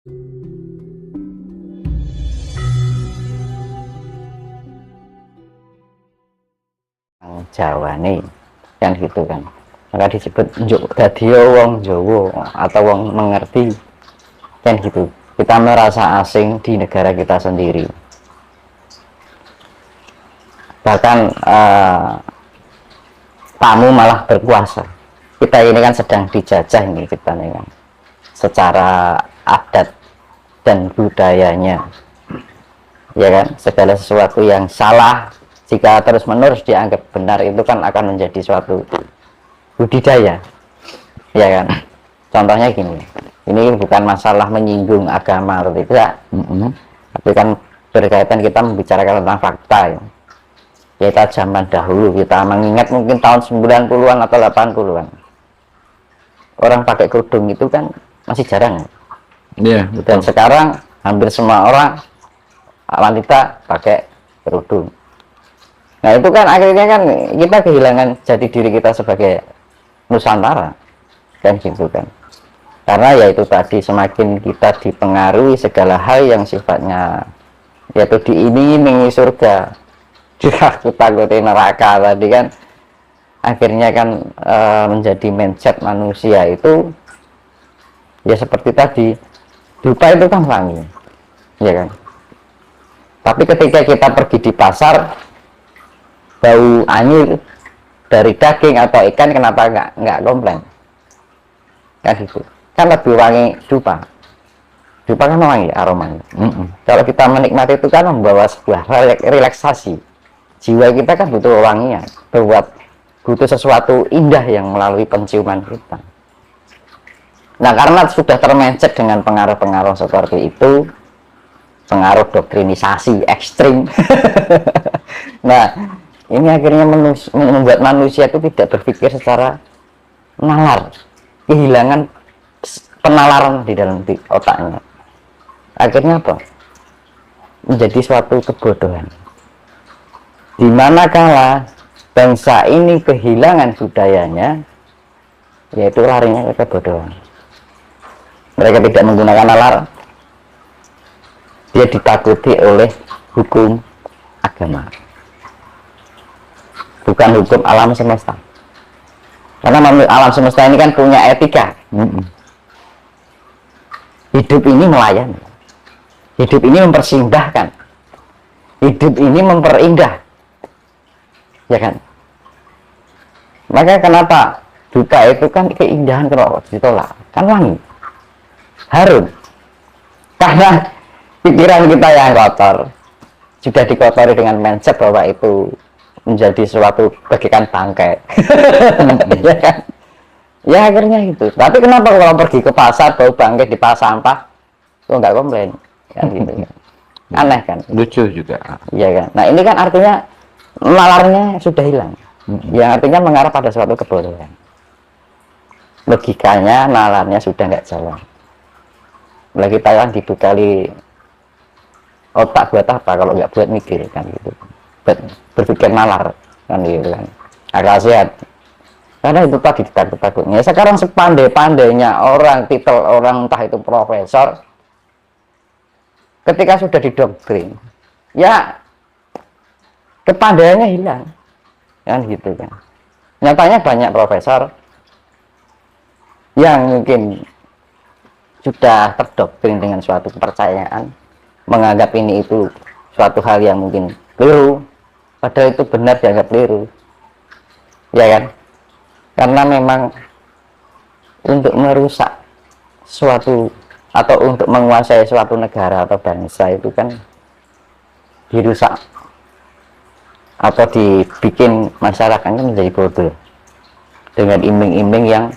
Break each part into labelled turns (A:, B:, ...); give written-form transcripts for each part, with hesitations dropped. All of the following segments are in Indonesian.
A: Jawa nih kan gitu kan, maka disebut njuk dadi wong Jawa atau wong mengerti kan gitu. Kita merasa asing di negara kita sendiri, bahkan tamu malah berkuasa. Kita ini kan sedang dijajah ini, kita nih kan, secara adat dan budayanya, ya kan. Segala sesuatu yang salah jika terus menerus dianggap benar itu kan akan menjadi suatu budidaya, ya kan. Contohnya gini, ini bukan masalah menyinggung agama atau tidak, tapi kan berkaitan kita membicarakan tentang fakta ya. Kita zaman dahulu, kita mengingat mungkin tahun 90-an atau 80-an, orang pakai kerudung itu kan masih jarang ya. Dan sekarang hampir semua orang wanita pakai kerudung. Nah itu kan akhirnya kan kita kehilangan jati diri kita sebagai Nusantara kan gitu kan, karena ya itu tadi, semakin kita dipengaruhi segala hal yang sifatnya yaitu diiming-imingi surga, juga takuti neraka tadi kan, akhirnya kan menjadi mindset manusia itu ya seperti tadi, dupa itu kan wangi, ya kan. Tapi ketika kita pergi di pasar, bau anyir dari daging atau ikan, kenapa nggak komplain kan gitu kan, lebih wangi dupa. Dupa kan wangi aromanya. Kalau kita menikmati itu kan membawa sebuah relaksasi. Jiwa kita kan butuh wangian, butuh sesuatu indah yang melalui penciuman kita. Nah karena sudah termencet dengan pengaruh-pengaruh seperti itu, pengaruh doktrinisasi ekstrim nah ini akhirnya membuat manusia itu tidak berpikir secara nalar, kehilangan penalaran di dalam otaknya. Akhirnya apa? Menjadi suatu kebodohan, dimanakala bangsa ini kehilangan budayanya, yaitu larinya ke kebodohan. Mereka tidak menggunakan nalar, dia ditakuti oleh hukum agama, bukan hukum alam semesta. Karena alam semesta ini kan punya etika. Hidup ini melayani, hidup ini mempersindahkan, hidup ini memperindah, ya kan. Maka kenapa dupa itu kan keindahan, kalau ditolak kan wangi, harum, karena pikiran kita yang kotor sudah dikotori dengan mindset bahwa itu menjadi suatu bagikan bangkai ya kan, ya akhirnya itu. Tapi kenapa kalau pergi ke pasar bau bangkai di pas sampah kok nggak komplain kan gitu kan, aneh kan,
B: lucu juga,
A: ya kan. Nah ini kan artinya nalarnya sudah hilang, yang artinya mengarah pada suatu kebodohan. Logikanya nalarnya sudah nggak jalan lagi. Kita dibekali otak buat apa kalau nggak buat mikir kan gitu, buat berpikir nalar kan gitu kan, akal sehat. Karena itu tadi takut-takutnya. Sekarang sepandai-pandainya orang, titel orang entah itu profesor, ketika sudah didoktrin ya kepandaiannya hilang kan gitu kan. Nyatanya banyak profesor yang mungkin sudah terdoktrin dengan suatu kepercayaan, menganggap ini itu suatu hal yang mungkin keliru, padahal itu benar dianggap keliru, ya kan. Karena memang untuk merusak suatu atau untuk menguasai suatu negara atau bangsa itu kan dirusak atau dibikin masyarakatnya menjadi bodoh dengan iming-iming yang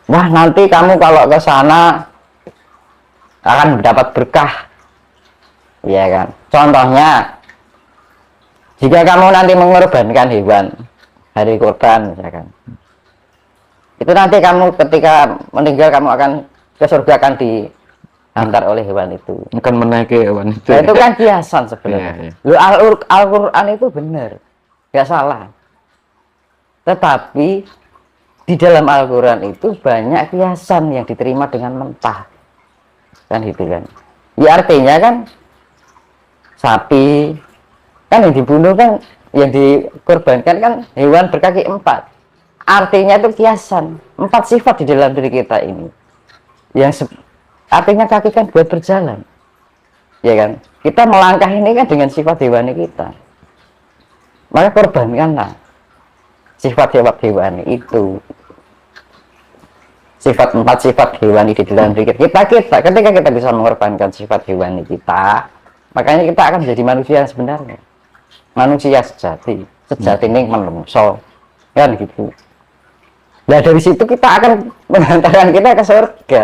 A: wah nanti kamu kalau ke sana akan mendapat berkah, ya kan. Contohnya, jika kamu nanti mengorbankan hewan hari kurban misalkan, itu nanti kamu ketika meninggal kamu akan ke surga, akan diantar oleh hewan itu,
B: akan menaiki hewan itu.
A: Nah, itu kan kiasan sebenarnya. Al-Quran itu benar, nggak salah. Tetapi di dalam Al-Quran itu banyak kiasan yang diterima dengan mentah. kan gitu kan. Ya artinya kan sapi kan yang dibunuh kan, yang dikorbankan kan hewan berkaki 4. Artinya itu kiasan 4 sifat di dalam diri kita ini, yang artinya kaki kan buat berjalan, ya kan. Kita melangkah ini kan dengan sifat hewani kita, maka korbankanlah sifat-sifat hewani itu. Sifat 4 sifat hewani di dalam diri kita, ketika kita bisa mengorbankan sifat hewani kita, makanya kita akan menjadi manusia yang sebenarnya, manusia sejati ini menungso kan gitu. Nah dari situ kita akan mengantarkan kita ke surga.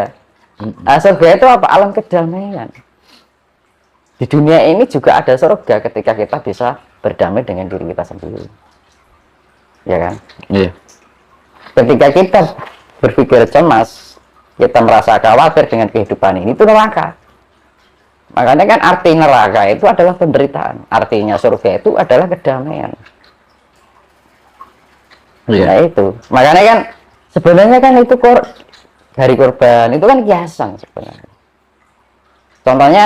A: Nah, surga itu apa? Alam kedamaian. Di dunia ini juga ada surga ketika kita bisa berdamai dengan diri kita sendiri, ya kan.
B: Iya.
A: Ketika kita berpikir cemas, kita merasa khawatir dengan kehidupan ini, itu neraka. Makanya kan arti neraka itu adalah penderitaan, artinya surga itu adalah kedamaian.
B: Iya.
A: Nah itu, makanya kan sebenarnya kan itu hari korban itu kan kiasan sebenarnya. Contohnya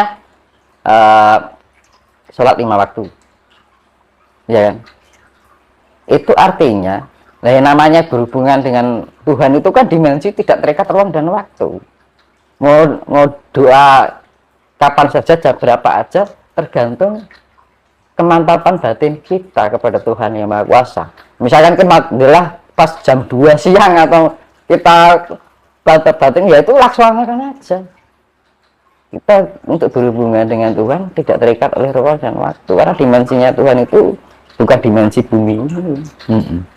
A: sholat 5 waktu, ya kan. Itu artinya, nah yang namanya berhubungan dengan Tuhan itu kan dimensi tidak terikat ruang dan waktu. Mau doa kapan saja, jam berapa aja, tergantung kemantapan batin kita kepada Tuhan yang Maha Kuasa. Misalkan adalah pas jam 2 siang atau kita batin, ya itu laksanakan aja. Kita untuk berhubungan dengan Tuhan tidak terikat oleh ruang dan waktu, karena dimensinya Tuhan itu bukan dimensi bumi ini.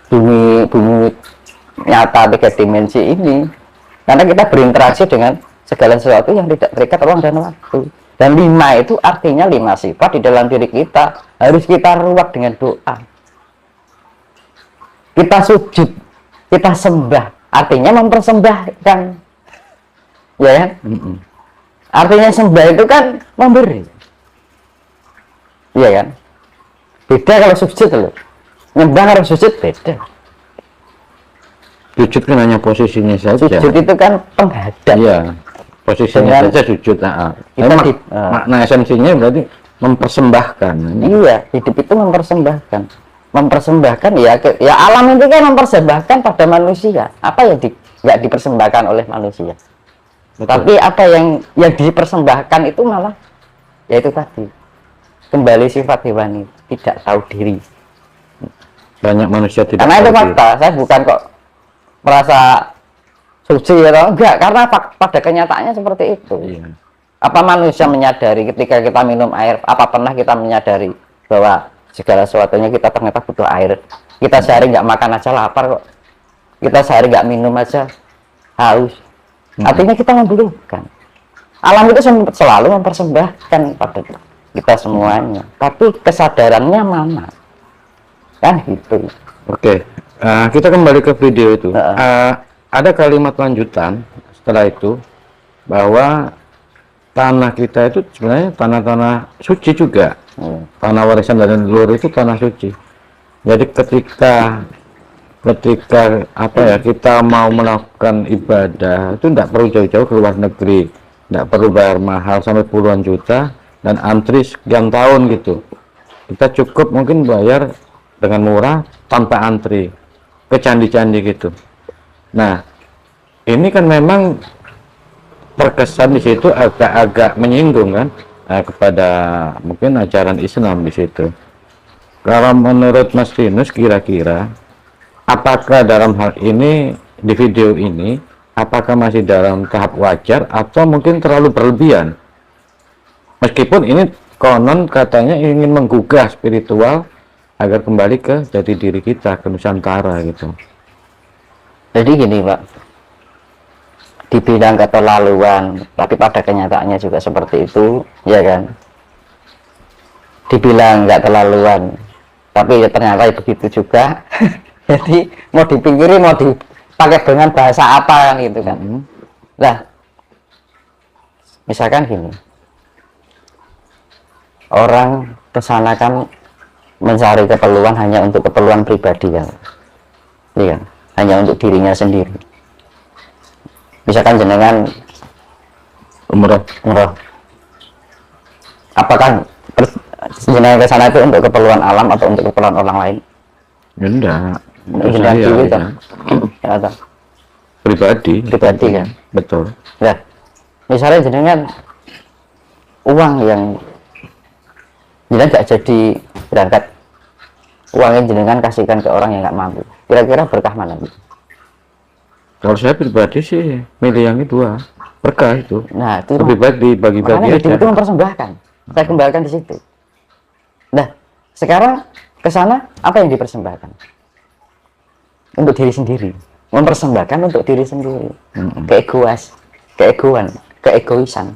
A: Bumi nyata 3 dimensi ini, karena kita berinteraksi dengan segala sesuatu yang tidak terikat ruang dan waktu. Dan 5 itu artinya 5 sifat di dalam diri kita harus kita ruak dengan doa. Kita sujud, kita sembah, artinya mempersembahkan, ya kan? Artinya sembah itu kan memberi, iya kan. Beda kalau sujud loh, nyembah kalau sujud beda.
B: Sujud kan hanya posisinya saja.
A: Sujud itu kan penghadap.
B: Iya, posisinya saja sujud. Makna esensinya berarti mempersembahkan.
A: Iya, hidup itu mempersembahkan ya alam itu kan mempersembahkan pada manusia. Apa yang nggak dipersembahkan oleh manusia? Betul. Tapi apa yang dipersembahkan itu malah yaitu tadi kembali sifat hewani, tidak tahu diri.
B: Banyak manusia tidak.
A: Karena itu fakta. Saya bukan kok merasa suci atau enggak, karena pada kenyataannya seperti itu. Iya. Apa manusia menyadari ketika kita minum air? Apa pernah kita menyadari bahwa segala sesuatunya kita ternyata butuh air? Kita sehari nggak makan aja lapar kok. Kita sehari nggak minum aja haus. Artinya kita membutuhkan. Alam itu selalu mempersembahkan pada kita semuanya. Tapi kesadarannya mana? Kan gitu.
B: Oke. Kita kembali ke video itu. Ada kalimat lanjutan setelah itu bahwa tanah kita itu sebenarnya tanah-tanah suci juga. Tanah warisan dari leluhur itu tanah suci. Jadi ketika apa ya, kita mau melakukan ibadah itu tidak perlu jauh-jauh ke luar negeri, tidak perlu bayar mahal sampai puluhan juta dan antri sekian tahun gitu. Kita cukup mungkin bayar dengan murah tanpa antri ke candi-candi gitu. Nah, ini kan memang terkesan di situ agak-agak menyinggung kan kepada mungkin ajaran Islam di situ. Kalau menurut Mas Rinus, kira-kira apakah dalam hal ini di video ini apakah masih dalam tahap wajar atau mungkin terlalu berlebihan? Meskipun ini konon katanya ingin menggugah spiritual agar kembali ke jati diri kita, ke Nusantara gitu.
A: Jadi gini Pak, dibilang keterlaluan, tapi pada kenyataannya juga seperti itu, ya kan? Dibilang nggak terlaluan, tapi ya ternyata begitu juga. Jadi mau dipikiri mau dipakai dengan bahasa apa kan gitu kan. Nah, misalkan gini, orang kesana kan mencari keperluan hanya untuk keperluan pribadi kan, iya, hanya untuk dirinya sendiri. Misalkan jenengan
B: umroh.
A: Apakah jenengan ke sana itu untuk keperluan alam atau untuk keperluan orang lain?
B: Ya, enggak.
A: Jenengan
B: Saya,
A: dewi
B: ya.
A: toh? Ya, toh?
B: Pribadi
A: kan?
B: betul.
A: Ya, misalnya jenengan uang yang jenengan nggak jadi berangkat, uang yang jenengan kasihkan ke orang yang nggak mampu, kira-kira berkah mana?
B: Kalau saya pribadi sih milih yang kedua, berkah itu.
A: Nah, itu
B: lebih baik dibagi-bagi
A: makanya hidup
B: aja.
A: itu mempersembahkan. Saya kembalikan di situ. Nah, sekarang ke sana apa yang dipersembahkan? Untuk diri sendiri, mempersembahkan untuk diri sendiri. Keegoisan,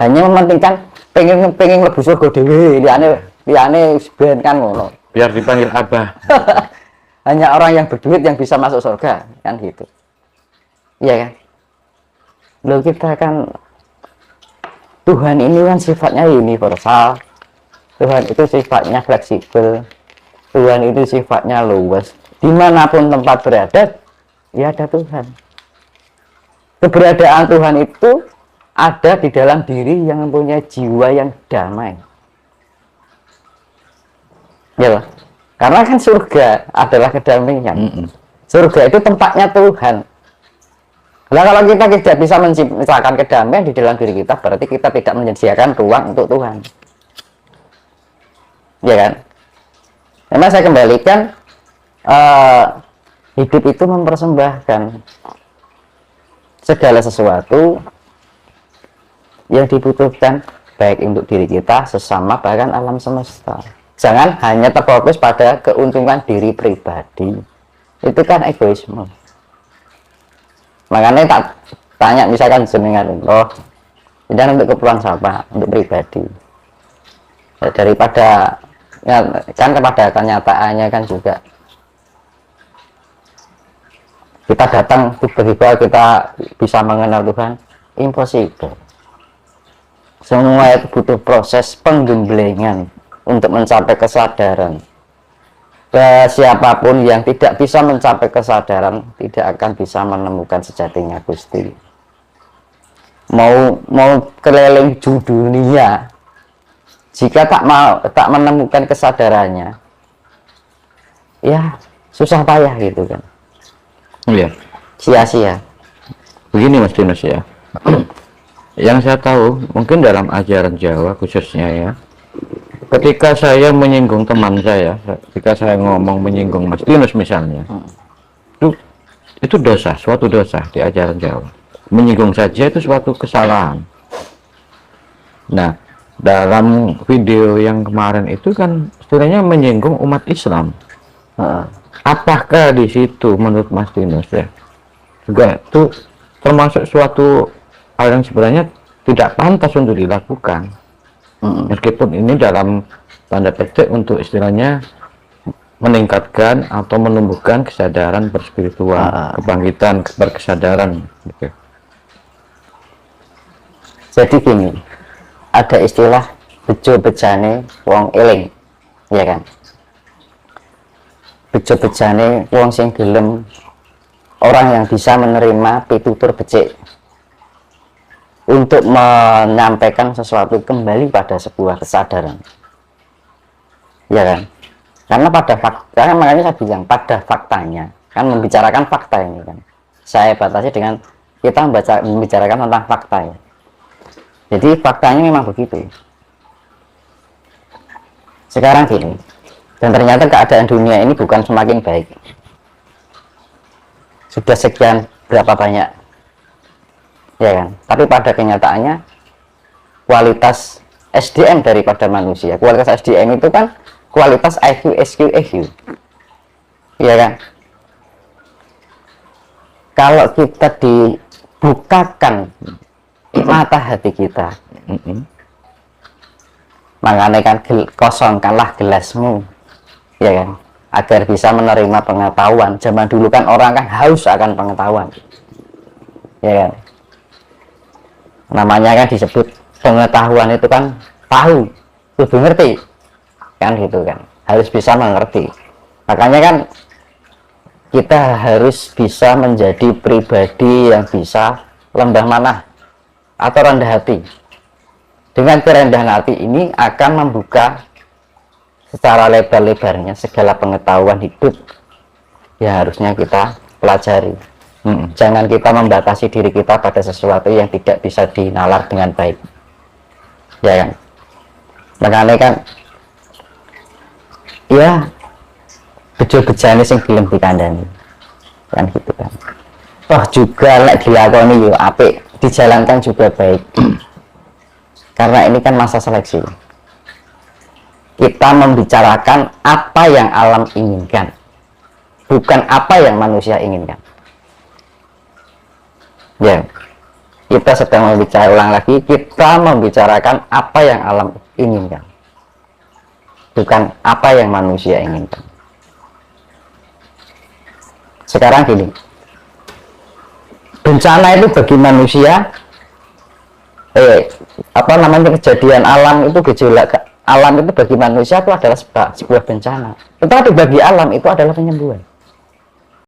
A: hanya mementingkan pengen lebu surga dhewe, liyane ben kan ngono.
B: Biar dipanggil abah.
A: Hanya orang yang berduit yang bisa masuk surga, kan gitu. Iya kan? Loh, kita kan Tuhan ini kan sifatnya universal. Tuhan itu sifatnya fleksibel. Tuhan itu sifatnya luas. Dimanapun tempat berada, ya ada Tuhan. Keberadaan Tuhan itu ada di dalam diri yang mempunyai jiwa yang damai. Ya loh. Karena kan surga adalah kedamaian. Surga itu tempatnya Tuhan. Nah, kalau kita tidak bisa menciptakan kedamaian di dalam diri kita, berarti kita tidak menyediakan ruang untuk Tuhan. Ya kan? Memang saya kembalikan, hidup itu mempersembahkan segala sesuatu yang dibutuhkan, baik untuk diri kita, sesama, bahkan alam semesta. Jangan hanya terfokus pada keuntungan diri pribadi. Itu kan egoisme. Makanya tak tanya, misalkan jenengan, oh, tidak untuk keperluan siapa, untuk pribadi. Ya, daripada ya, kan kepada kenyataannya kan juga kita datang tiba-tiba kita bisa mengenal Tuhan, impossible. Semua itu butuh proses penggemblengan untuk mencapai kesadaran. Siapapun yang tidak bisa mencapai kesadaran tidak akan bisa menemukan sejatinya Gusti. Mau keliling dunia, jika tak menemukan kesadarannya, ya susah payah gitu kan.
B: Iya.
A: Sia-sia.
B: Begini Mas Dinos ya. Yang saya tahu, mungkin dalam ajaran Jawa khususnya ya, ketika saya menyinggung teman saya, ketika saya ngomong menyinggung Mas Dinos misalnya, itu dosa, suatu dosa di ajaran Jawa. Menyinggung saja itu suatu kesalahan. Nah, dalam video yang kemarin itu kan istilahnya menyinggung umat Islam. Apakah di situ menurut Mas Dinos ya, juga itu termasuk suatu hal yang sebenarnya tidak pantas untuk dilakukan? Meskipun ini dalam tanda petik untuk istilahnya meningkatkan atau menumbuhkan kesadaran berspiritual, kebangkitan berkesadaran gitu.
A: Jadi gini, ada istilah bejo bejane wong eling, ya kan? Bejo bejane wong sing gelem, orang yang bisa menerima pitutur becik untuk menyampaikan sesuatu kembali pada sebuah kesadaran, ya kan? Karena pada fakta, makanya saya bilang pada faktanya, kan membicarakan fakta ini kan. Saya batasi dengan kita membicarakan tentang fakta ya. Jadi faktanya memang begitu. Sekarang gini, dan ternyata keadaan dunia ini bukan semakin baik. Sudah sekian berapa banyak, ya kan? Tapi pada kenyataannya kualitas SDM daripada manusia, kualitas SDM itu kan kualitas IQ, SQ, EQ, ya kan? Kalau kita dibukakan mata hati kita, makanya kan kosongkanlah gelasmu, ya kan, agar bisa menerima pengetahuan. Zaman dulu kan orang kan haus akan pengetahuan, ya kan, namanya kan disebut pengetahuan itu kan tahu, kudu ngerti kan, gitu kan, harus bisa mengerti. Makanya kan kita harus bisa menjadi pribadi yang bisa lembah manah atau rendah hati. Dengan kerendahan hati ini akan membuka secara lebar-lebarnya segala pengetahuan hidup yang harusnya kita pelajari. Jangan kita membatasi diri kita pada sesuatu yang tidak bisa dinalar dengan baik, ya kan? Makanya kan ya bejo-bejane sing gelem dikandani kan gitu kan. Oh juga lek dilakoni yo apik, dijalankan juga baik. Karena ini kan masa seleksi, kita membicarakan apa yang alam inginkan, bukan apa yang manusia inginkan. Ya, kita sedang ulang lagi, kita membicarakan apa yang alam inginkan, bukan apa yang manusia inginkan. Sekarang gini, bencana itu bagi manusia, kejadian alam itu, gejolak alam itu bagi manusia itu adalah sebuah bencana, tetapi bagi alam itu adalah penyembuhan.